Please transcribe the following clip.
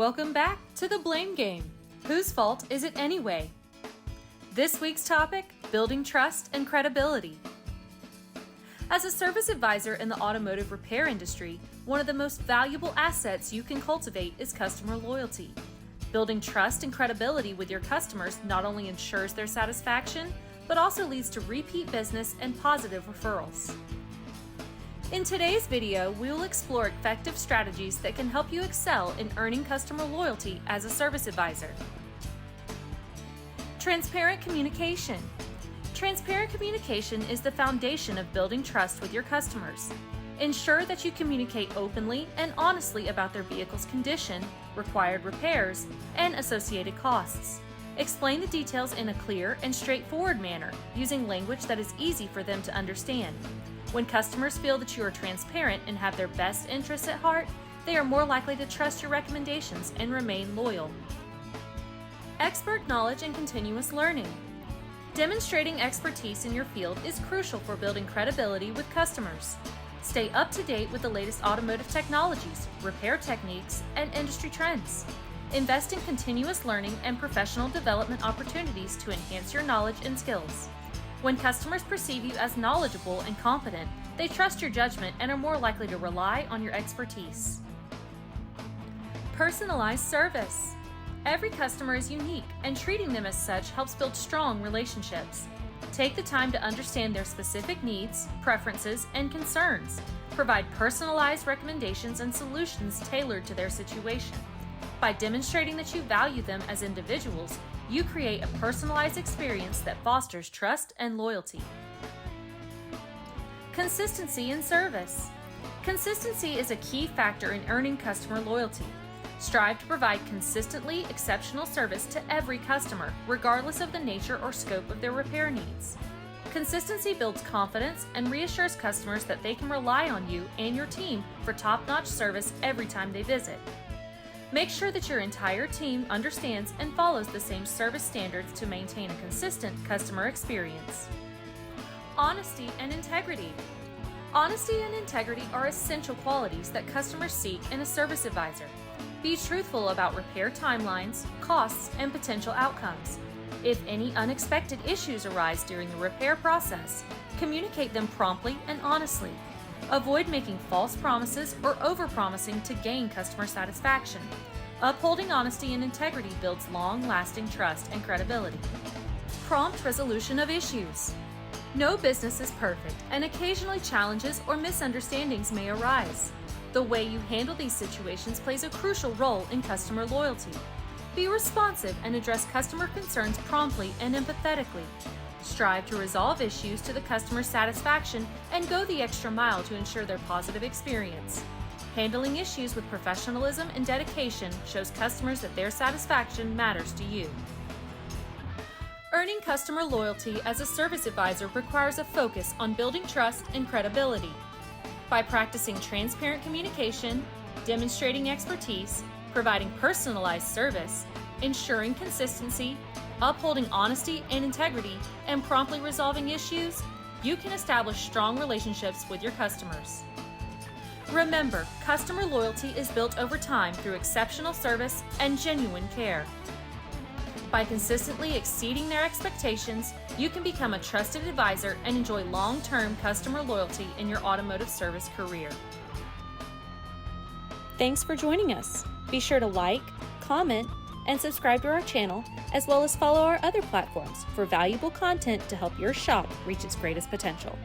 Welcome back to the blame game. Whose fault is it anyway? This week's topic, building trust and credibility. As a service advisor in the automotive repair industry, one of the most valuable assets you can cultivate is customer loyalty. Building trust and credibility with your customers not only ensures their satisfaction, but also leads to repeat business and positive referrals. In today's video, we will explore effective strategies that can help you excel in earning customer loyalty as a service advisor. Transparent communication. Transparent communication is the foundation of building trust with your customers. Ensure that you communicate openly and honestly about their vehicle's condition, required repairs, and associated costs. Explain the details in a clear and straightforward manner, using language that is easy for them to understand. When customers feel that you are transparent and have their best interests at heart, they are more likely to trust your recommendations and remain loyal. Expert knowledge and continuous learning. Demonstrating expertise in your field is crucial for building credibility with customers. Stay up to date with the latest automotive technologies, repair techniques, and industry trends. Invest in continuous learning and professional development opportunities to enhance your knowledge and skills. When customers perceive you as knowledgeable and competent, they trust your judgment and are more likely to rely on your expertise. Personalized service. Every customer is unique, and treating them as such helps build strong relationships. Take the time to understand their specific needs, preferences, and concerns. Provide personalized recommendations and solutions tailored to their situation. By demonstrating that you value them as individuals, you create a personalized experience that fosters trust and loyalty. Consistency in service. Consistency is a key factor in earning customer loyalty. Strive to provide consistently exceptional service to every customer, regardless of the nature or scope of their repair needs. Consistency builds confidence and reassures customers that they can rely on you and your team for top-notch service every time they visit. Make sure that your entire team understands and follows the same service standards to maintain a consistent customer experience. Honesty and integrity. Honesty and integrity are essential qualities that customers seek in a service advisor. Be truthful about repair timelines, costs, and potential outcomes. If any unexpected issues arise during the repair process, communicate them promptly and honestly. Avoid making false promises or overpromising to gain customer satisfaction. Upholding honesty and integrity builds long-lasting trust and credibility. Prompt resolution of issues. No business is perfect, and occasionally challenges or misunderstandings may arise. The way you handle these situations plays a crucial role in customer loyalty. Be responsive and address customer concerns promptly and empathetically. Strive to resolve issues to the customer's satisfaction and go the extra mile to ensure their positive experience. Handling issues with professionalism and dedication shows customers that their satisfaction matters to you. Earning customer loyalty as a service advisor requires a focus on building trust and credibility. By practicing transparent communication, demonstrating expertise, providing personalized service, ensuring consistency, upholding honesty and integrity, and promptly resolving issues, you can establish strong relationships with your customers. Remember, customer loyalty is built over time through exceptional service and genuine care. By consistently exceeding their expectations, you can become a trusted advisor and enjoy long-term customer loyalty in your automotive service career. Thanks for joining us. Be sure to like, comment, and subscribe to our channel, as well as follow our other platforms for valuable content to help your shop reach its greatest potential.